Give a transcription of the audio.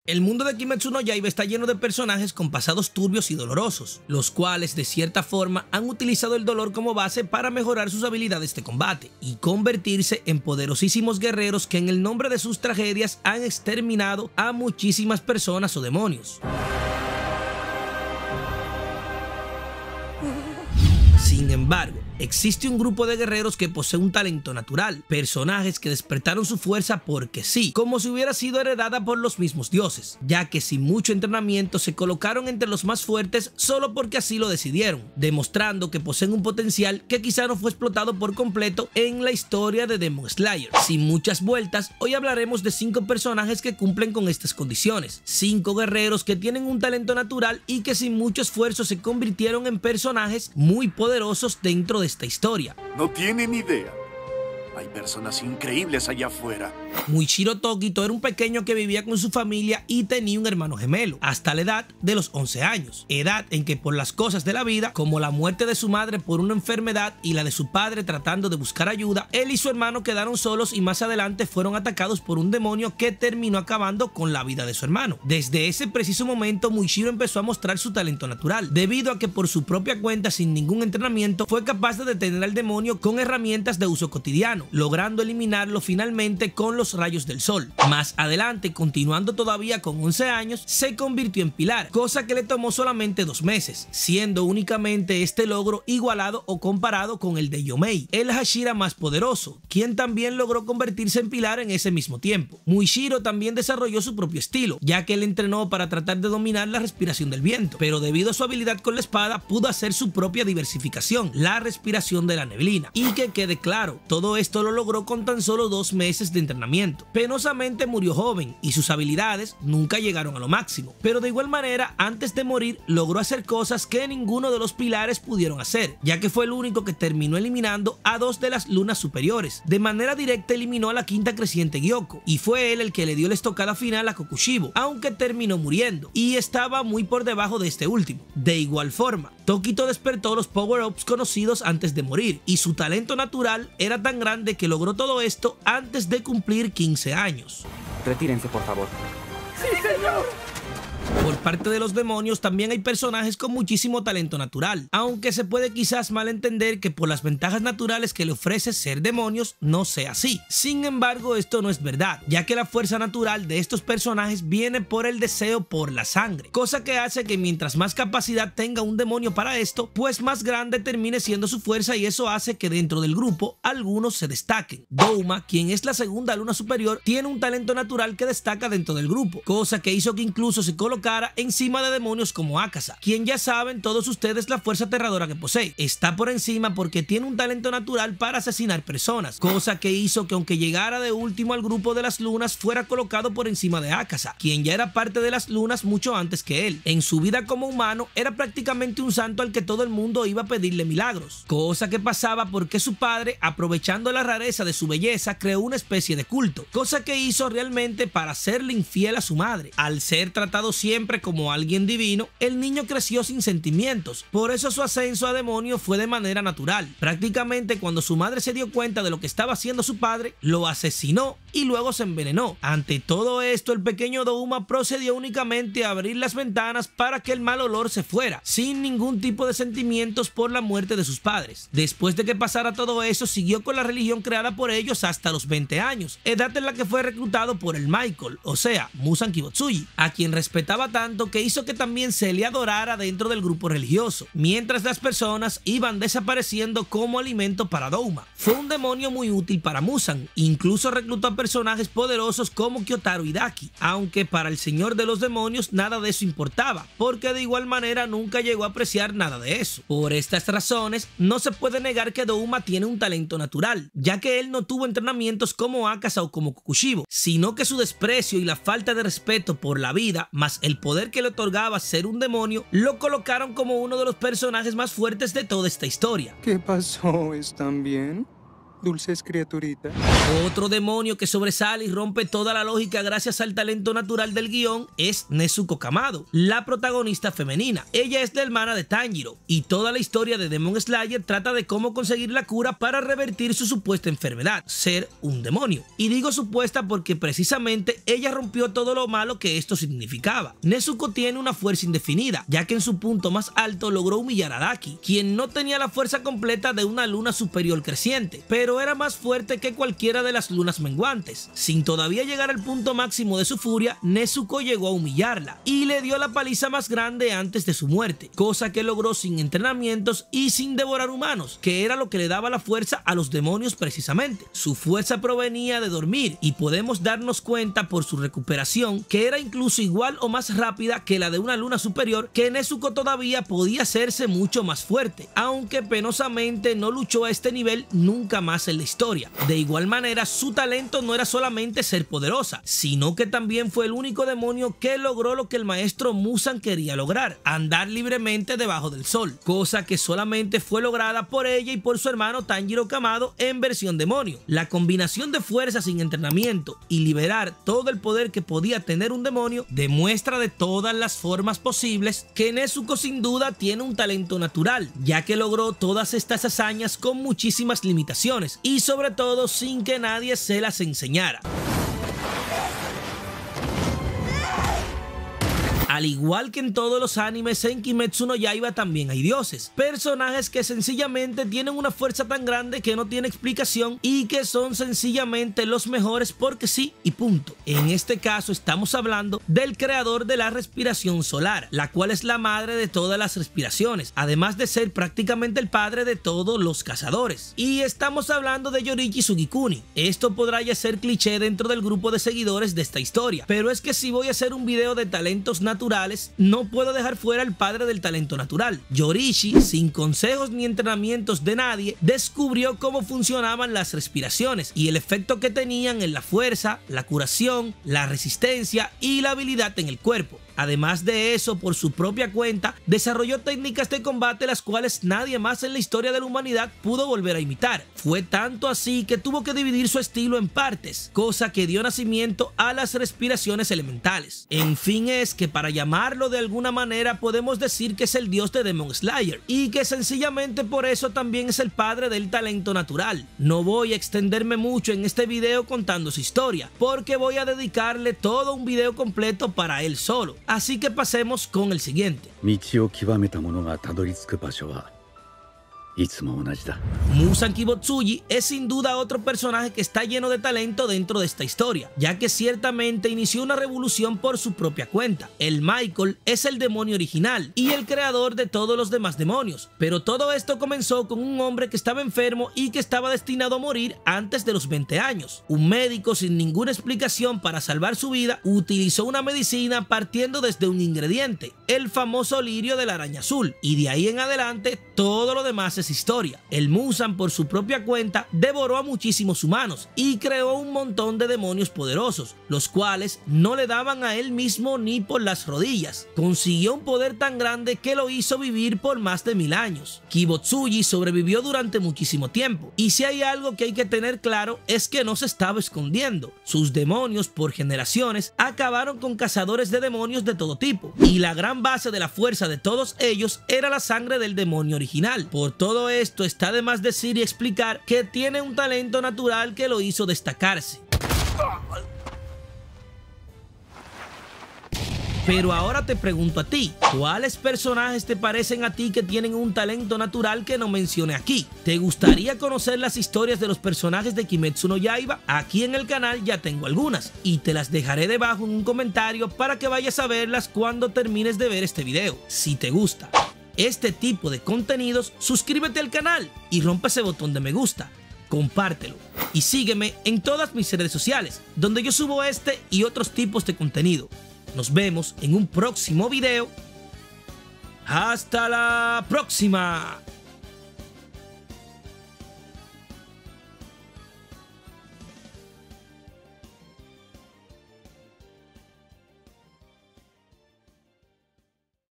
El mundo de Kimetsu no Yaiba está lleno de personajes con pasados turbios y dolorosos, los cuales de cierta forma han utilizado el dolor como base para mejorar sus habilidades de combate y convertirse en poderosísimos guerreros que en el nombre de sus tragedias han exterminado a muchísimas personas o demonios. Sin embargo, existe un grupo de guerreros que posee un talento natural, personajes que despertaron su fuerza porque sí, como si hubiera sido heredada por los mismos dioses, ya que sin mucho entrenamiento se colocaron entre los más fuertes solo porque así lo decidieron, demostrando que poseen un potencial que quizá no fue explotado por completo en la historia de Demon Slayer. Sin muchas vueltas, hoy hablaremos de 5 personajes que cumplen con estas condiciones, 5 guerreros que tienen un talento natural y que sin mucho esfuerzo se convirtieron en personajes muy poderosos dentro de esta historia. No tienen idea. Hay personas increíbles allá afuera. Muichiro Tokito era un pequeño que vivía con su familia y tenía un hermano gemelo, hasta la edad de los 11 años, edad en que por las cosas de la vida, como la muerte de su madre por una enfermedad y la de su padre tratando de buscar ayuda, él y su hermano quedaron solos y más adelante fueron atacados por un demonio que terminó acabando con la vida de su hermano. Desde ese preciso momento, Muichiro empezó a mostrar su talento natural, debido a que por su propia cuenta, sin ningún entrenamiento, fue capaz de detener al demonio con herramientas de uso cotidiano, logrando eliminarlo finalmente con los rayos del sol. Más adelante, continuando todavía con 11 años, se convirtió en pilar, cosa que le tomó solamente 2 meses, siendo únicamente este logro igualado o comparado con el de Yomei, el Hashira más poderoso, quien también logró convertirse en pilar en ese mismo tiempo. Muichiro también desarrolló su propio estilo, ya que él entrenó para tratar de dominar la respiración del viento, pero debido a su habilidad con la espada pudo hacer su propia diversificación, la respiración de la neblina. Y que quede claro, todo esto lo logró con tan solo 2 meses de entrenamiento. Penosamente murió joven y sus habilidades nunca llegaron a lo máximo, pero de igual manera antes de morir logró hacer cosas que ninguno de los pilares pudieron hacer, ya que fue el único que terminó eliminando a 2 de las lunas superiores. De manera directa eliminó a la quinta creciente Gyoko, y fue él el que le dio la estocada final a Kokushibo, aunque terminó muriendo y estaba muy por debajo de este último. De igual forma, Tokito despertó los power-ups conocidos antes de morir, y su talento natural era tan grande que logró todo esto antes de cumplir 15 años. Retírense, por favor. ¡Sí, señor! Por parte de los demonios también hay personajes con muchísimo talento natural, aunque se puede quizás malentender que por las ventajas naturales que le ofrece ser demonios no sea así. Sin embargo, esto no es verdad, ya que la fuerza natural de estos personajes viene por el deseo por la sangre, cosa que hace que mientras más capacidad tenga un demonio para esto, pues más grande termine siendo su fuerza, y eso hace que dentro del grupo algunos se destaquen. Douma, quien es la segunda luna superior, tiene un talento natural que destaca dentro del grupo, cosa que hizo que incluso se colocara encima de demonios como Akaza, quien ya saben todos ustedes la fuerza aterradora que posee. Está por encima porque tiene un talento natural para asesinar personas, cosa que hizo que aunque llegara de último al grupo de las lunas fuera colocado por encima de Akaza, quien ya era parte de las lunas mucho antes que él. En su vida como humano era prácticamente un santo al que todo el mundo iba a pedirle milagros, cosa que pasaba porque su padre, aprovechando la rareza de su belleza, creó una especie de culto, cosa que hizo realmente para serle infiel a su madre. Al ser tratado siempre como alguien divino, el niño creció sin sentimientos, por eso su ascenso a demonio fue de manera natural. Prácticamente cuando su madre se dio cuenta de lo que estaba haciendo su padre, lo asesinó y luego se envenenó. Ante todo esto, el pequeño Douma procedió únicamente a abrir las ventanas para que el mal olor se fuera, sin ningún tipo de sentimientos por la muerte de sus padres. Después de que pasara todo eso, siguió con la religión creada por ellos hasta los 20 años, edad en la que fue reclutado por el Michael, o sea, Muzan Kibotsuji, a quien respetaba tanto que hizo que también se le adorara dentro del grupo religioso, mientras las personas iban desapareciendo como alimento para Douma. Fue un demonio muy útil para Muzan, incluso reclutó a personajes poderosos como Kyotaro Hidaki, aunque para el señor de los demonios nada de eso importaba, porque de igual manera nunca llegó a apreciar nada de eso. Por estas razones, no se puede negar que Douma tiene un talento natural, ya que él no tuvo entrenamientos como Akaza o como Kokushibo, sino que su desprecio y la falta de respeto por la vida, más el poder que le otorgaba ser un demonio, lo colocaron como uno de los personajes más fuertes de toda esta historia. ¿Qué pasó? ¿Están bien? dulces criaturitas. Otro demonio que sobresale y rompe toda la lógica gracias al talento natural del guión es Nezuko Kamado, la protagonista femenina. Ella es la hermana de Tanjiro y toda la historia de Demon Slayer trata de cómo conseguir la cura para revertir su supuesta enfermedad, ser un demonio. Y digo supuesta porque precisamente ella rompió todo lo malo que esto significaba. Nezuko tiene una fuerza indefinida, ya que en su punto más alto logró humillar a Daki, quien no tenía la fuerza completa de una luna superior creciente, pero era más fuerte que cualquiera de las lunas menguantes. Sin todavía llegar al punto máximo de su furia, Nezuko llegó a humillarla y le dio la paliza más grande antes de su muerte, cosa que logró sin entrenamientos y sin devorar humanos, que era lo que le daba la fuerza a los demonios precisamente. Su fuerza provenía de dormir y podemos darnos cuenta por su recuperación que era incluso igual o más rápida que la de una luna superior, que Nezuko todavía podía hacerse mucho más fuerte, aunque penosamente no luchó a este nivel nunca más en la historia. De igual manera, su talento no era solamente ser poderosa, sino que también fue el único demonio que logró lo que el maestro Muzan quería lograr: andar libremente debajo del sol, cosa que solamente fue lograda por ella y por su hermano Tanjiro Kamado en versión demonio. La combinación de fuerza sin entrenamiento y liberar todo el poder que podía tener un demonio demuestra de todas las formas posibles que Nezuko sin duda tiene un talento natural, ya que logró todas estas hazañas con muchísimas limitaciones y sobre todo sin que nadie se las enseñara. Al igual que en todos los animes, en Kimetsu no Yaiba también hay dioses, personajes que sencillamente tienen una fuerza tan grande que no tiene explicación y que son sencillamente los mejores porque sí y punto. En este caso estamos hablando del creador de la respiración solar, la cual es la madre de todas las respiraciones, además de ser prácticamente el padre de todos los cazadores. Y estamos hablando de Yorichi Sugikuni. Esto podrá ya ser cliché dentro del grupo de seguidores de esta historia, pero es que si voy a hacer un video de talentos naturales, no puedo dejar fuera al padre del talento natural. Yorichi, sin consejos ni entrenamientos de nadie, descubrió cómo funcionaban las respiraciones y el efecto que tenían en la fuerza, la curación, la resistencia y la habilidad en el cuerpo. Además de eso, por su propia cuenta, desarrolló técnicas de combate las cuales nadie más en la historia de la humanidad pudo volver a imitar. Fue tanto así que tuvo que dividir su estilo en partes, cosa que dio nacimiento a las respiraciones elementales. En fin, es que para llamarlo de alguna manera podemos decir que es el dios de Demon Slayer y que sencillamente por eso también es el padre del talento natural. No voy a extenderme mucho en este video contando su historia, porque voy a dedicarle todo un video completo para él solo. Así que pasemos con el siguiente. Muzan Kibotsuji es sin duda otro personaje que está lleno de talento dentro de esta historia, ya que ciertamente inició una revolución por su propia cuenta. El Michael es el demonio original y el creador de todos los demás demonios, pero todo esto comenzó con un hombre que estaba enfermo y que estaba destinado a morir antes de los 20 años. Un médico, sin ninguna explicación para salvar su vida, utilizó una medicina partiendo desde un ingrediente, el famoso lirio de la araña azul, y de ahí en adelante todo lo demás es historia. El Muzan, por su propia cuenta, devoró a muchísimos humanos y creó un montón de demonios poderosos, los cuales no le daban a él mismo ni por las rodillas. Consiguió un poder tan grande que lo hizo vivir por más de 1000 años. Kibotsuji sobrevivió durante muchísimo tiempo, y si hay algo que hay que tener claro es que no se estaba escondiendo. Sus demonios por generaciones acabaron con cazadores de demonios de todo tipo, y la gran base de la fuerza de todos ellos era la sangre del demonio original. Por todo esto está de más decir y explicar que tiene un talento natural que lo hizo destacarse. Pero ahora te pregunto a ti, ¿cuáles personajes te parecen a ti que tienen un talento natural que no mencioné aquí? ¿Te gustaría conocer las historias de los personajes de Kimetsu no Yaiba? Aquí en el canal ya tengo algunas y te las dejaré debajo en un comentario para que vayas a verlas cuando termines de ver este video. Si te gusta este tipo de contenidos, suscríbete al canal y rompe ese botón de me gusta, compártelo y sígueme en todas mis redes sociales, donde yo subo este y otros tipos de contenido. Nos vemos en un próximo video. ¡Hasta la próxima!